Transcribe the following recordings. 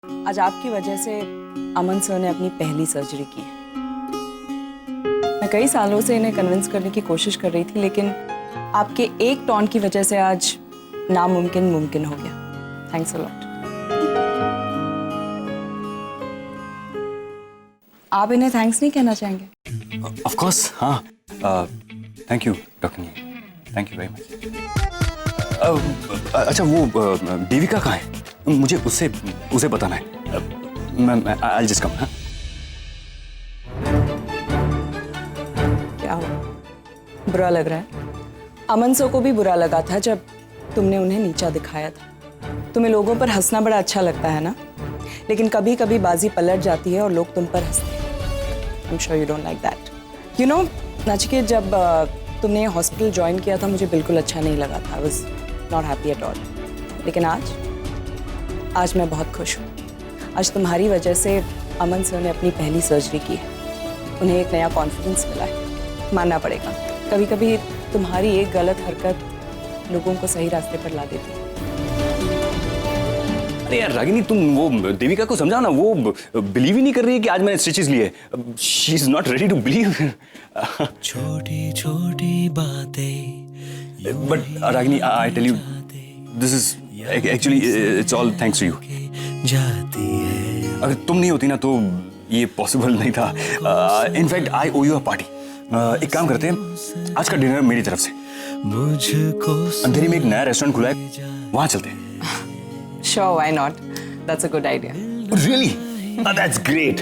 आज आपकी वजह से अमन सर ने अपनी पहली सर्जरी की है। मैं कई सालों से इन्हें कन्विंस करने की कोशिश कर रही थी, लेकिन आपके एक टॉन की वजह से आज नामुमकिन मुमकिन हो गया। Thanks a lot. आप इन्हें थैंक्स नहीं कहना चाहेंगे? ऑफ कोर्स, हाँ। Thank you doctor knee, thank you very much. अच्छा, वो देविका कहाँ है? मुझे उसे बताना है। मैं आई जस्ट कम। क्या हो, बुरा लग रहा है? अमन सर को भी बुरा लगा था जब तुमने उन्हें नीचा दिखाया था। तुम्हें लोगों पर हंसना बड़ा अच्छा लगता है ना, लेकिन कभी कभी बाजी पलट जाती है और लोग तुम पर हंसते हैं। I am sure you don't like that. You know Nachiket, जब तुमने हॉस्पिटल ज्वाइन किया था मुझे बिल्कुल अच्छा नहीं लगा था। I was not happy at all. लेकिन आज मैं बहुत खुश हूँ। आज तुम्हारी वजह से अमन सर ने अपनी पहली सर्जरी की है। उन्हें एक नया कॉन्फिडेंस मिला है, मानना पड़ेगा। कभी कभी तुम्हारी एक गलत हरकत लोगों को सही रास्ते पर ला देती है। अरे यार रागिनी, तुम वो देविका को समझाओ ना। वो बिलीव ही नहीं कर रही है कि आज मैंने स्टिचेस लिए। She is not ready to believe. छोटी छोटी बातें। But Ragini, I tell you, this is actually it's all thanks to you. जाती है अगर तुम नहीं होती ना तो ये पॉसिबल नहीं था। In fact I owe you a party. एक काम करते हैं, आज का डिनर मेरी तरफ से। मुझको अंधेरी में एक नया रेस्टोरेंट खुला है, वहां चलते हैं। Sure, why not? That's a good idea. Really? That's great.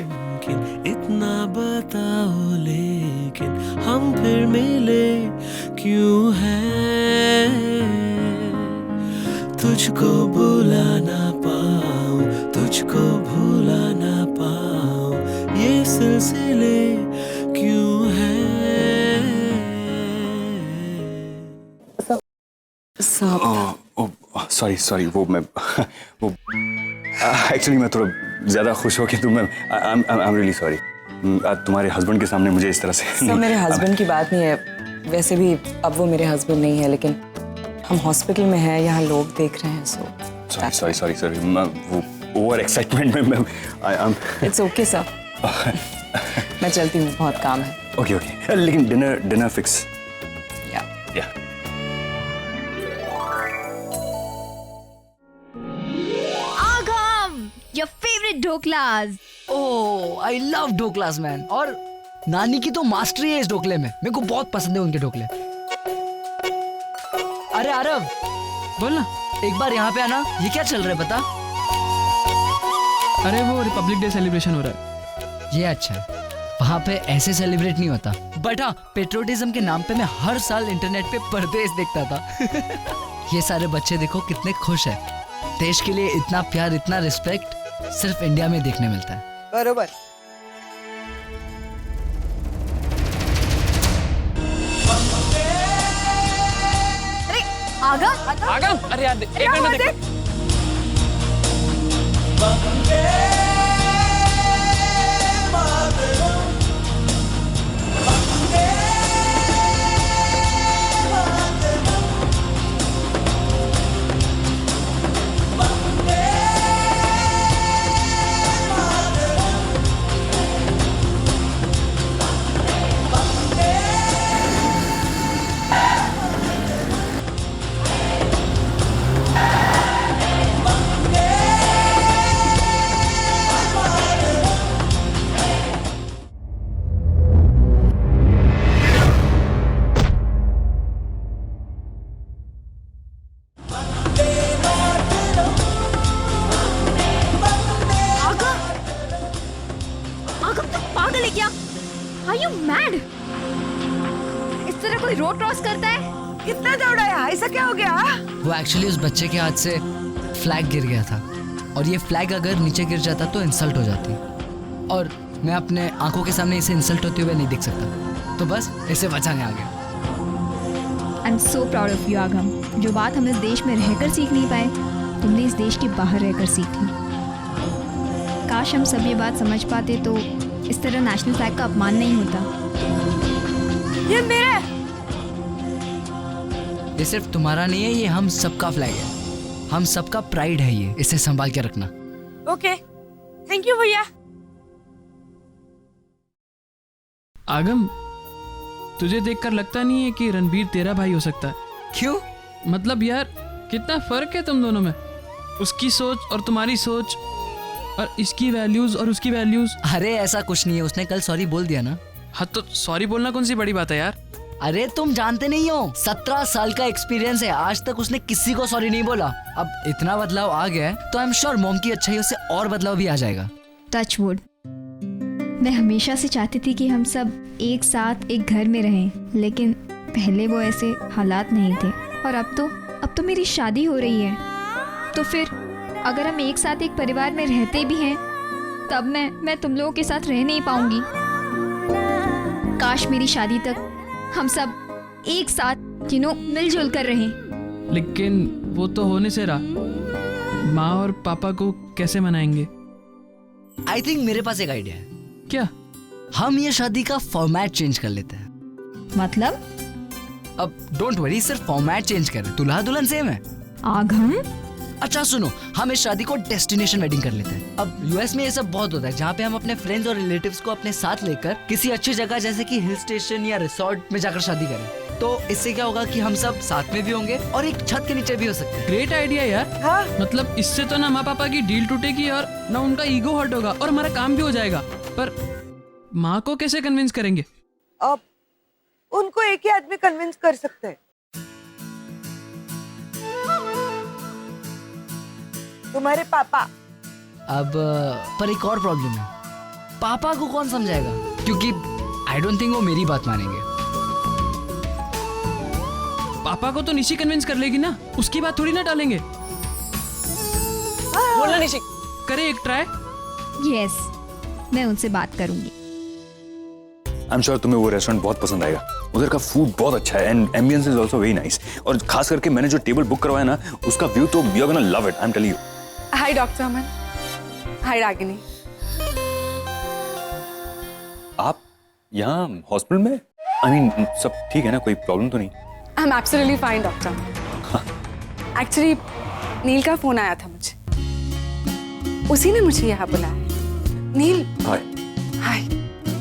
इतना बताओ लेकिन हम फिर मिले क्यों हैं? तुझको बुला ना पाऊं, तुझको भूला ना पाऊं, ये सिलसिले क्यों हैं? सॉरी वो एक्चुअली मैं थोड़ा ज्यादा खुश हो कि तुम। I am really sorry. तुम्हारे हस्बैंड के सामने मुझे इस तरह से सर, मेरे हस्बैंड की बात नहीं है। वैसे भी अब वो मेरे हस्बैंड नहीं है, लेकिन हम हॉस्पिटल में हैं, यहाँ लोग देख रहे हैं। सॉरी वो ओवर एक्साइटमेंट में मैं इट्स ओके सर। मैं चलती हूँ, बहुत काम है। ओके लेकिन डिनर फिक्स। या Your favorite dhoklas. Oh I love dhoklas man. और नानी की तो मास्टरी है इस ढोकले में। मेरे को बहुत पसंद है उनके ढोकले। अरे आरव, बोल ना, एक बार यहाँ पे आना। ये क्या चल रहा है बता? अरे वो रिपब्लिक डे सेलिब्रेशन हो रहा है। ये अच्छा है, वहाँ पे ऐसे सेलिब्रेट नहीं होता। बट हाँ, पेट्रोटिज्म के नाम पे मैं हर साल इंटरनेट पे परदेश देखता था। ये सारे बच्चे देखो कितने खुश है। देश के लिए इतना प्यार, इतना रिस्पेक्ट सिर्फ इंडिया में देखने मिलता है। बरोबर। अरे आगा आगम, अरे यार एक मिनट देख। इस तरह कोई रोड क्रॉस करता है? कितना दौड़ाया, ऐसा क्या हो गया? वो एक्चुअली उस बच्चे के हाथ से फ्लैग गिर गया था, और ये फ्लैग अगर नीचे गिर जाता तो इंसल्ट हो जाती, और मैं अपने आंखों के सामने इसे इंसल्ट होते हुए नहीं देख सकता, तो बस इसे बचाने आ गया। I am so proud of you आगम। जो बात हम इस देश में रहकर सीख नहीं पाए, तुमने इस देश के बाहर रहकर सीखी। काश हम सब ये बात समझ पाते तो इस तरह नेशनल फ्लैग का अपमान नहीं होता। ये मेरा है। ये सिर्फ तुम्हारा नहीं है, ये हम सबका फ्लैग है, हम सबका प्राइड है ये, इसे संभाल के रखना। ओके थैंक यू भैया। आगम, तुझे देखकर लगता नहीं है कि रणबीर तेरा भाई हो सकता है? क्यों? मतलब यार, कितना फर्क है तुम दोनों में। उसकी सोच और तुम्हारी सोच, और इसकी वैल्यूज और उसकी वैल्यूज। अरे ऐसा कुछ नहीं है, उसने कल सॉरी बोल दिया ना। हाँ तो सॉरी बोलना कौन सी बड़ी बात है यार। अरे तुम जानते नहीं हो, 17 साल का एक्सपीरियंस है, आज तक उसने किसी को सॉरी नहीं बोला। अब इतना बदलाव आ गया है तो आई एम श्योर मॉम की अच्छाइयों से और बदलाव भी आ जाएगा। Touch wood. मैं हमेशा से चाहती थी कि हम सब एक साथ एक घर में रहें, लेकिन पहले वो ऐसे हालात नहीं थे। और अब तो मेरी शादी हो रही है, तो फिर अगर हम एक साथ एक परिवार में रहते भी हैं तब मैं तुम लोगों के साथ रह नहीं पाऊंगी। काश मेरी शादी तक हम सब एक साथ मिलजुल कर रहें। लेकिन वो तो होने से रहा। माँ और पापा को कैसे मनाएंगे? आई थिंक मेरे पास एक आइडिया है। क्या? हम ये शादी का फॉर्मेट चेंज कर लेते हैं। मतलब? अब डोंट वरी, सिर्फ फॉर्मेट चेंज कर रहे, दूल्हा दुल्हन सेम है। आगम, अच्छा सुनो, हम इस शादी को डेस्टिनेशन वेडिंग कर लेते हैं। अब यूएस में ये सब बहुत होता है, जहाँ पे हम अपने फ्रेंड्स और रिलेटिव्स को अपने साथ लेकर किसी अच्छी जगह जैसे कि हिल स्टेशन या रिसोर्ट में जाकर शादी करें। तो इससे क्या होगा कि हम सब साथ में भी होंगे और एक छत के नीचे भी हो सकते हैं। ग्रेट आइडिया यार। हाँ मतलब इससे तो ना माँ पापा की डील टूटेगी और ना उनका ईगो हर्ट होगा और हमारा काम भी हो जाएगा। पर माँ को कैसे कन्विंस करेंगे? अब उनको एक ही आदमी कन्विंस कर सकते हैं। तुम्हारे पापा। अब पर एक और प्रॉब्लम है, पापा को कौन समझाएगा? क्योंकि आई डोंट थिंक वो मेरी बात मानेंगे। पापा को तो निशी कन्विंस कर लेगी ना, उसकी बात थोड़ी ना टालेंगे। बोलना निशी। करे एक ट्राई। यस, मैं उनसे बात करूंगी। आई एम श्योर तुम्हें वो रेस्टोरेंट बहुत पसंद आएगा। उधर का फूड बहुत अच्छा है and ambience is also very nice. और खास करके मैंने जो टेबल बुक करवाया ना, उसका व्यू तो you are gonna love it, I am telling you. Hi doctor Aman. Hi Ragini. आप यहाँ हॉस्पिटल में? आई मीन सब ठीक है ना, कोई प्रॉब्लम तो नहीं? I am absolutely fine doctor. Actually Neel का फोन आया था मुझे, उसी ने मुझे यहाँ बुलाया। नील। हाय। हाय,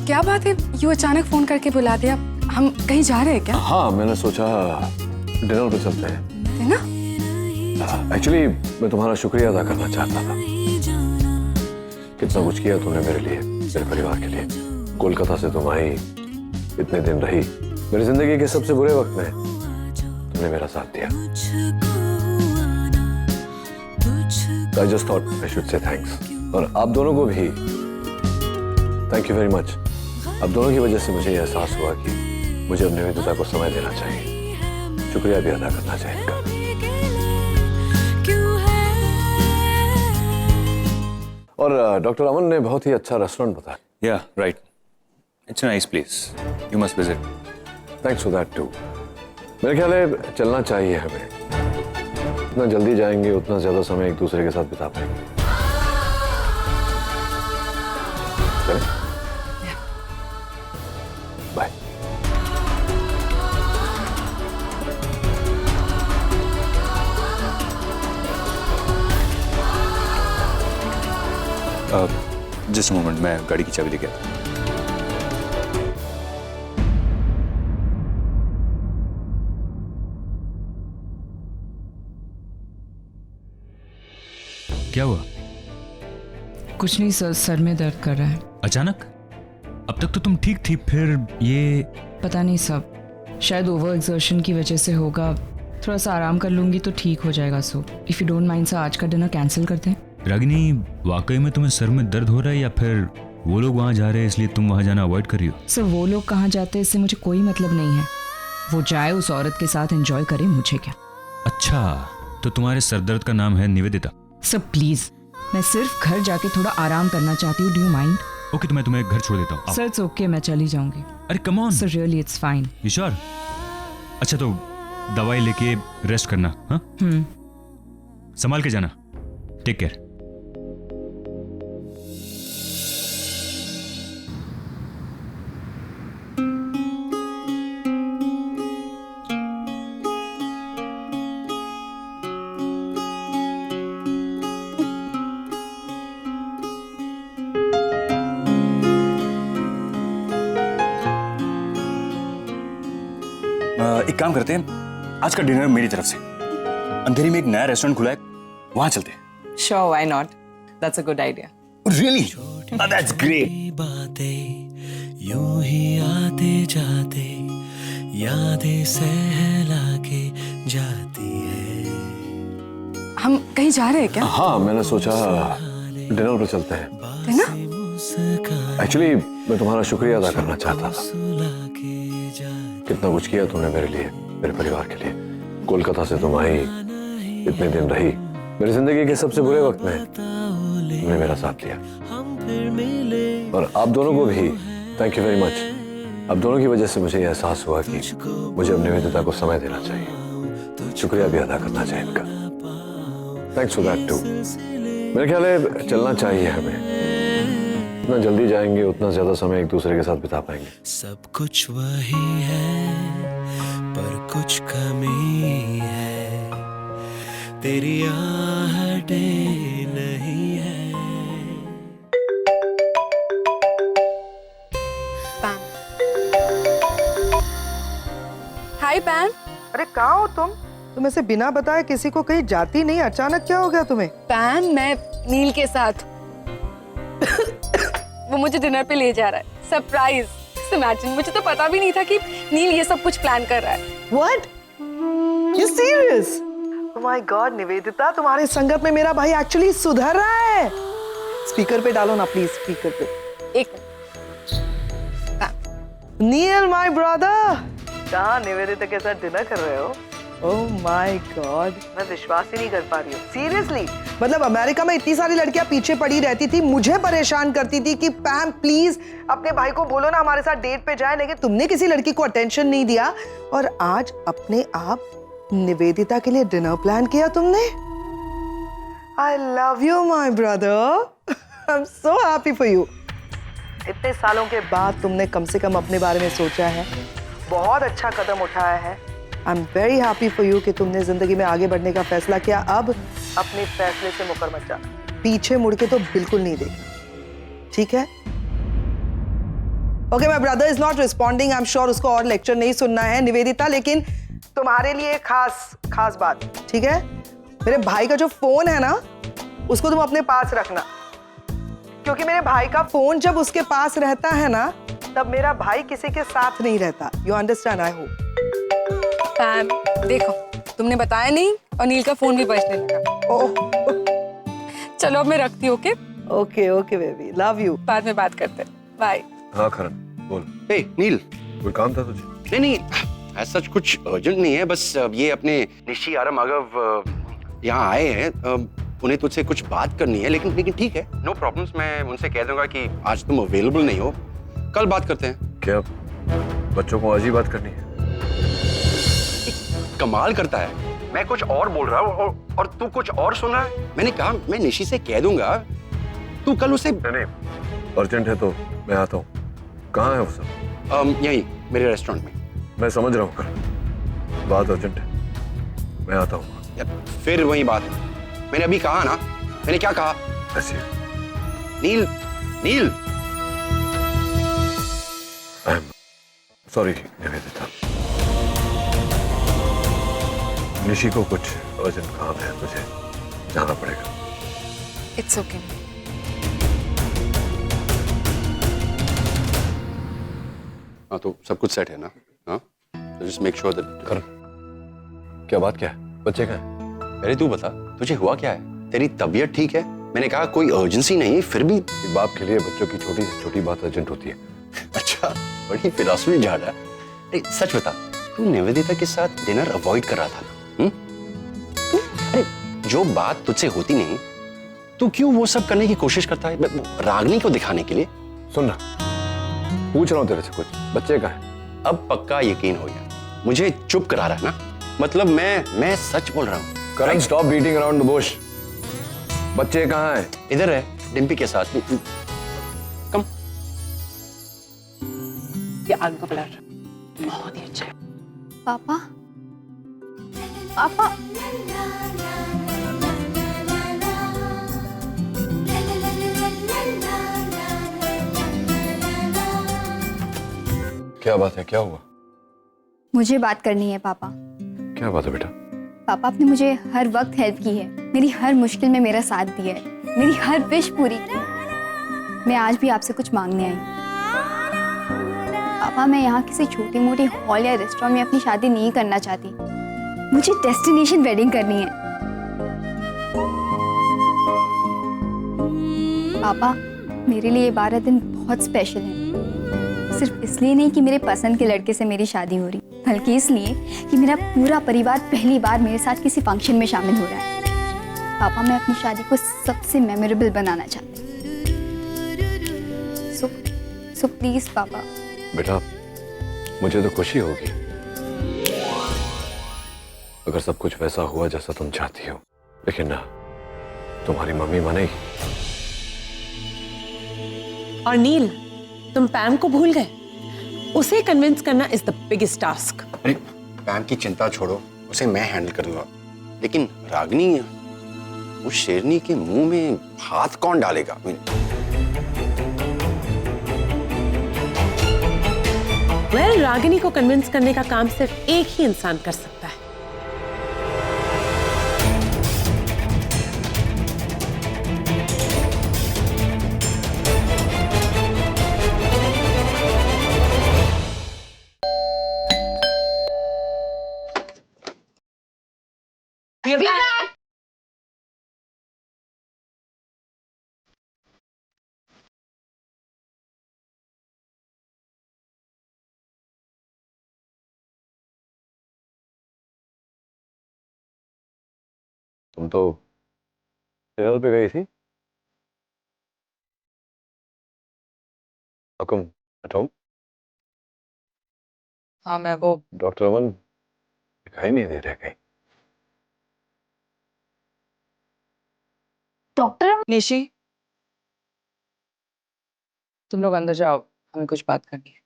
क्या बात है, यूँ अचानक फोन करके बुला दिया? हम कहीं जा रहे हैं क्या? हाँ, मैंने सोचा डिनर पे चलते हैं। है ना? एक्चुअली मैं तुम्हारा शुक्रिया अदा करना चाहता था। कितना कुछ किया तुमने मेरे लिए, मेरे परिवार के लिए। कोलकाता से तुम आई, इतने दिन रही, मेरी जिंदगी के सबसे बुरे वक्त में तुमने मेरा साथ दिया। I just thought I should say thanks। और आप दोनों को भी थैंक यू वेरी मच। आप दोनों की वजह से मुझे यह एहसास हुआ कि मुझे अपने मित्रता को समय देना चाहिए, शुक्रिया भी अदा करना चाहिए इनका। और डॉक्टर अमन ने बहुत ही अच्छा रेस्टोरेंट बताया। Yeah right, it's a nice place, you must visit. Thanks for that too. मेरे ख्याल है चलना चाहिए हमें। जितना जल्दी जाएंगे उतना ज्यादा समय एक दूसरे के साथ बिता पाएंगे। चलें? बाय। जस्ट मोमेंट, मैं गाड़ी की चाबी लेके आता हूँ। क्या हुआ? कुछ नहीं सर, सर में दर्द कर रहा है। अचानक? अब तक तो तुम ठीक थी, फिर ये? पता नहीं सब, शायद ओवर एक्सर्शन की वजह से होगा। थोड़ा सा आराम कर लूंगी तो ठीक हो जाएगा। So if you don't mind sir, आज का डिनर कैंसिल करते हैं। रागिनी, वाकई में तुम्हें सर में दर्द हो रहा है या फिर वो लोग वहाँ जा रहे हैं इसलिए तुम वहाँ जाना अवॉइड कर रही हो? सर वो लोग कहाँ जाते हैं इससे मुझे कोई मतलब नहीं है। वो जाए उस औरत के साथ एंजॉय करे, मुझे क्या। अच्छा, तो तुम्हारे सर दर्द का नाम है निवेदिता? सर प्लीज, मैं सिर्फ घर जाके थोड़ा आराम करना चाहती हूँ। Do you mind? ओके, तो मैं तुम्हें घर छोड़ देता हूँ। सर इट्स ओके, मैं चली जाऊंगी। अरे come on sir really it's fine. You sure? अच्छा तो दवाई लेके रेस्ट करना। हाँ, संभाल के जाना। Take care. एक काम करते हैं, आज का डिनर मेरी तरफ से। अंधेरी में एक नया रेस्टोरेंट खुला है, वहां चलते हैं। Sure, why not, that's a good idea. Really? That's great. बातें यूं ही आते जाते यादें सहला के जाती है। हम कहीं जा रहे हैं क्या? हाँ, मैंने सोचा डिनर पर चलते हैं। एक्चुअली मैं तुम्हारा शुक्रिया अदा करना चाहता था। कितना कुछ किया तुमने मेरे लिए, मेरे परिवार के लिए। कोलकाता से तुम आई, इतने दिन रही, मेरी जिंदगी के सबसे बुरे वक्त में तुमने मेरा साथ लिया। और आप दोनों को भी थैंक यू वेरी मच। आप दोनों की वजह से मुझे यह एहसास हुआ कि मुझे अपने निवेदिता को समय देना चाहिए, शुक्रिया भी अदा करना चाहिए इनका। Thanks for that too. मेरे ख्याल है चलना चाहिए हमें। जितना जल्दी जाएंगे उतना ज्यादा समय एक दूसरे के साथ बिता पाएंगे। सब कुछ वही है पर कुछ कमी है, तेरी आहटें नहीं है। हाय पैम। अरे कहाँ हो तुम ऐसे बिना बताए किसी को कहीं जाती नहीं, अचानक क्या हो गया तुम्हें? पैम, मैं नील के साथ वो मुझे डिनर पे ले जा रहा है, सरप्राइज। इमेजिन, मुझे तो पता भी नहीं था कि नील ये सब कुछ प्लान कर रहा है। What? You serious? Oh my God, Nivedita, तुम्हारे संगत में मेरा भाई एक्चुअली सुधर रहा है। स्पीकर पे डालो ना प्लीज, स्पीकर पे। एक नील माय ब्रदर, कहाँ निवेदिता के साथ डिनर कर रहे हो? Oh my God, मैं विश्वास ही नहीं कर पा रही हूँ। सीरियसली, मतलब अमेरिका में इतनी सारी लड़कियां पीछे पड़ी रहती थी, मुझे परेशान करती थी कि पैम प्लीज अपने भाई को बोलो ना हमारे साथ डेट पे जाए, लेकिन तुमने किसी लड़की को अटेंशन नहीं दिया और आज अपने आप निवेदिता के लिए डिनर प्लान किया तुमने। I love you my brother, I'm so happy for you। इतने सालों के बाद तुमने कम से कम अपने बारे में सोचा है, बहुत अच्छा कदम उठाया है। I am very happy for you कि तुमने जिंदगी में आगे बढ़ने का फैसला किया। अब अपने फैसले से मुकर मत जाना, पीछे मुड़ के तो बिल्कुल नहीं देखना, ठीक है? Okay, my brother is not responding. I am sure उसको और लेक्चर नहीं सुनना है निवेदिता, लेकिन तुम्हारे लिए खास बात, ठीक है? मेरे भाई का जो फोन है ना, उसको तुम अपने पास रखना, क्योंकि मेरे भाई का फोन जब उसके पास रहता है ना, तब मेरा भाई किसी के साथ नहीं रहता। You understand? I hope. Pam, देखो, तुमने बताया नहीं और नील का फोन भी बजने लगा। ओह, चलो अब मैं रखती हूँ। Okay okay okay baby, love you. बाद में बात करते हैं, बाय। हाँ करण, बोल। हे नील, कोई काम था तुझे? नहीं नहीं, ऐसा कुछ अर्जेंट नहीं है, बस ये अपने निशी आरम अगव यहाँ आए हैं, उन्हें तुझसे कुछ बात करनी है, लेकिन ठीक है, नो प्रॉब्लम्स। मैं उनसे कह दूंगा कि आज तुम अवेलेबल नहीं हो, कल बात करते हैं। क्या बच्चों को आज ही बात करनी है? कमाल करता है, मैं कुछ और बोल रहा हूँ और तू कुछ और सुन रहा है। मैंने कहा मैं निशी से कह दूंगा, तू कल उसे। नहीं, अर्जेंट है तो मैं आता हूँ। कहाँ है वो सब? यहीं मेरे रेस्टोरेंट में। मैं समझ रहा हूँ करण, बात अर्जेंट है, मैं आता हूँ। फिर वही बात, मैंने अभी कहा ना, मैंने क्या कहा? ऐसे Neel, Neel, I am sorry Nivedita, Nishi को कुछ अर्जेंट काम है, मुझे जाना पड़ेगा। It's okay. हाँ तो सब कुछ सेट है ना? हाँ, just make sure that. Karan, क्या बात क्या है? बच्चे कहाँ हैं? अरे तू बता, तुझे हुआ क्या है? तेरी तबीयत ठीक है? मैंने कहा कोई अर्जेंसी नहीं, फिर भी। एक बाप के लिए बच्चों की छोटी से छोटी बात अर्जेंट होती है। अच्छा, बड़ी फिलॉसफी झाड़ है। अरे सच बता, तू निवेदिता के साथ डिनर अवॉइड कर रहा था ना? अरे जो बात तुझसे होती नहीं, तू क्यों वो सब करने की कोशिश करता है, रागनी को दिखाने के लिए? सुन ना, पूछ रहा हूँ तेरे से कुछ, बच्चे कहाँ हैं? अब पक्का यकीन हो गया, मुझे चुप करा रहा है ना? मतलब मैं सच बोल रहा हूँ। Karan, stop beating around the bush. बच्चे कहाँ हैं? इधर है, डिम्पी के साथ। कम। ये आलू का पराठा बहुत ही अच्छा है। पापा, पापा, क्या बात है, क्या हुआ? मुझे बात करनी है पापा। क्या बात है बेटा? पापा, आपने मुझे हर वक्त हेल्प की है, मेरी हर मुश्किल में मेरा साथ दिया है, मेरी हर विश पूरी की। मैं आज भी आपसे कुछ मांगने आई हूँ। पापा, मैं यहाँ किसी छोटी मोटी हॉल या रेस्टोरेंट में अपनी शादी नहीं करना चाहती, मुझे डेस्टिनेशन वेडिंग करनी है। पापा, मेरे लिए ये 12 दिन बहुत स्पेशल है। सिर्फ इसलिए नहीं कि मेरे पसंद के लड़के से मेरी शादी हो रही, बल्कि इसलिए कि मेरा पूरा परिवार पहली बार मेरे साथ किसी फंक्शन में शामिल हो रहा है। पापा, मैं अपनी शादी को सबसे मेमोरेबल बनाना चाहती हूँ। सो प्लीज पापा। बेटा, मुझे तो खुशी होगी अगर सब कुछ वैसा हुआ जैसा तुम चाहती हो, लेकिन ना, तुम्हारी मम्मी मानेगी? और नील, तुम पैम को भूल गए? उसे कन्विंस करना इज द बिगेस्ट टास्क। अरे पैम की चिंता छोड़ो, उसे मैं हैंडल कर दूंगा। लेकिन रागिनी, उस शेरनी के मुंह में हाथ कौन डालेगा? वेल, रागिनी को कन्विंस करने का काम सिर्फ एक ही इंसान कर सकता है। तुम तो ट्रेनर पे गई थी, हुक्म हटाओ। हाँ, मैं वो डॉक्टर अमन दिखाई नहीं दे रहे कहीं। डॉक्टर निशी, तुम लोग अंदर जाओ, हमें कुछ बात करनी है।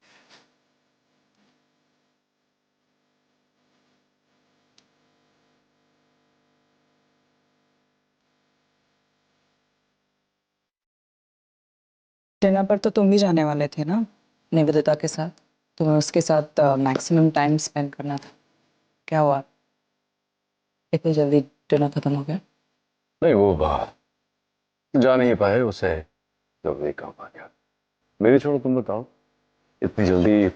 डिनर पर तो तुम भी जाने वाले थे ना, निवेदिता के साथ। तुम्हें उसके साथ मैक्सिमम टाइम स्पेंड करना था। क्या हुआ, इतनी जल्दी डिनर खत्म हो गया? नहीं, वो बाहर जा नहीं पाए, उसे जल्दी काम आ गया। मेरी छोड़ो, तुम बताओ, इतनी जल्दी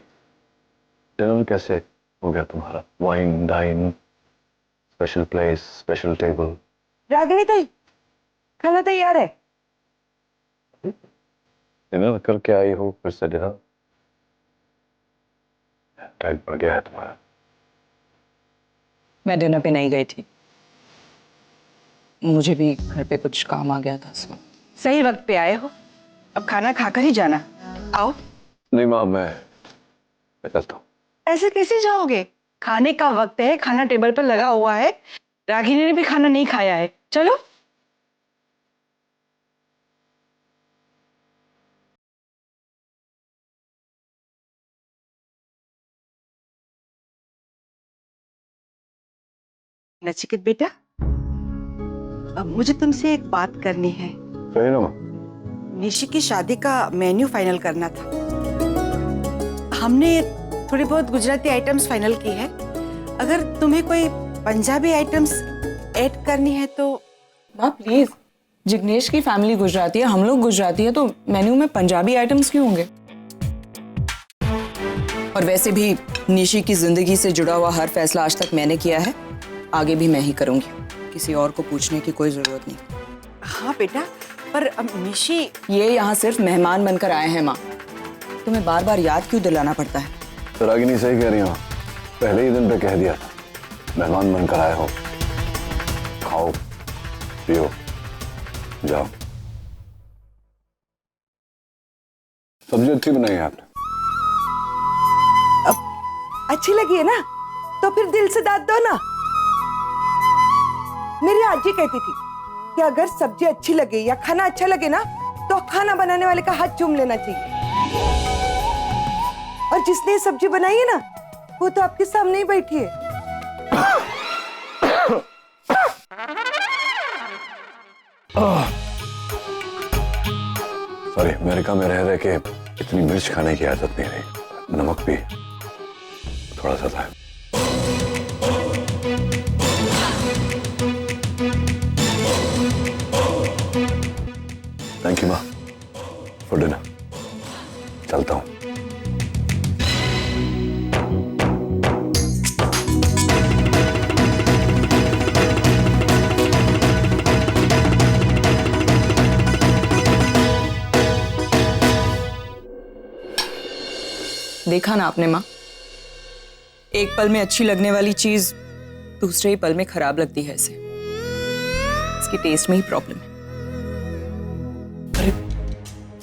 डिनर कैसे हो गया तुम्हारा? Wine dine, special place, special table. Ragini tai, खाना तैयार है। डिनर करके आई हो, फिर से डिनर? टाइट पड़ गया है तुम्हारा। मैं डिनर पे नहीं गई थी, मुझे भी घर पे कुछ काम आ गया था। सही वक्त पे आए हो, अब खाना खाकर ही जाना। आओ। नहीं माँ, मैं चलता हूँ। ऐसे कैसे जाओगे? खाने का वक्त है, खाना टेबल पर लगा हुआ है। रागिनी ने भी खाना नहीं खाया है, चलो। नचिकेत बेटा, अब मुझे तुमसे एक बात करनी है। कहीं ना माँ। निशी की शादी का मेन्यू फाइनल करना था। हमने थोड़ी बहुत गुजराती आइटम्स फाइनल की है। अगर तुम्हें कोई पंजाबी आइटम्स ऐड करनी है तो। माँ प्लीज, जिग्नेश की फैमिली गुजराती है, हम लोग गुजराती है, तो मेन्यू में पंजाबी आइटम्स क्यों होंगे? और वैसे भी निशी की जिंदगी से जुड़ा हुआ हर फैसला आज तक मैंने किया है, आगे भी मैं ही करूंगी। किसी और को पूछने की कोई जरूरत नहीं। हाँ बेटा, पर निशी। ये यहाँ सिर्फ मेहमान बनकर आए हैं माँ, तुम्हें बार बार याद क्यों दिलाना पड़ता है? तो रागिनी सही कह रही हो, पहले ही दिन पे कह दिया था, मेहमान बनकर आए हो, खाओ पियो जाओ। सब्जी अच्छी बनाई है आपने। अच्छी लगी है ना, तो फिर दिल से दाद दो ना। मेरी आजी कहती थी कि अगर सब्जी अच्छी लगे या खाना अच्छा लगे ना, तो खाना बनाने वाले का हाथ चूम लेना चाहिए। और जिसने ये सब्जी बनाई है ना, वो तो आपके सामने ही बैठी है। सॉरी, अमेरिका में रह रहे के इतनी मिर्च खाने की आदत नहीं रही, नमक भी थोड़ा सा था। थैंक यू माँ फॉर डिनर। चलता हूँ। देखा ना आपने माँ, एक पल में अच्छी लगने वाली चीज दूसरे ही पल में खराब लगती है। इसे इसकी टेस्ट में ही प्रॉब्लम है। अरे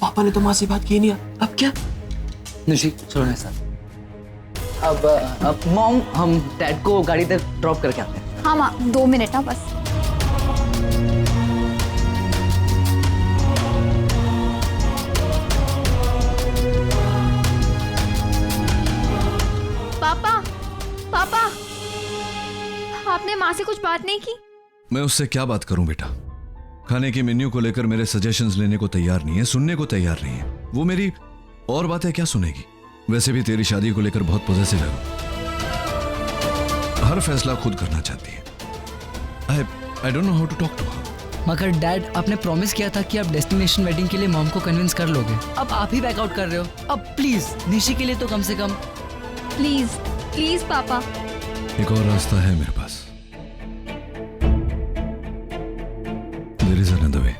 पापा ने तो माँ से बात की नहीं, अब क्या? निशी छोड़ो ऐसा। अब मॉम, हम डैड को गाड़ी तक ड्रॉप करके आते हैं। हाँ माँ, 2 मिनट ना बस। पापा, पापा, आपने माँ से कुछ बात नहीं की? मैं उससे क्या बात करूं बेटा? खाने के मेन्यू को लेकर मेरे सजेशंस लेने को तैयार नहीं है, सुनने को तैयार नहीं है। वो मेरी और बातें क्या सुनेगी? वैसे भी तेरी शादी को लेकर बहुत पॉजिटिव है वो। हर फैसला खुद करना चाहती है। I don't know how to talk to her. मगर डैड, आपने प्रॉमिस किया था कि आप डेस्टिनेशन वेडिंग के लिए मॉम को कन्विंस कर लोगे। अब आप ही बैक आउट कर रहे हो। अब प्लीज निशी के लिए तो कम से कम। प्लीज प्लीज पापा। एक और रास्ता है मेरे पास। There is another way.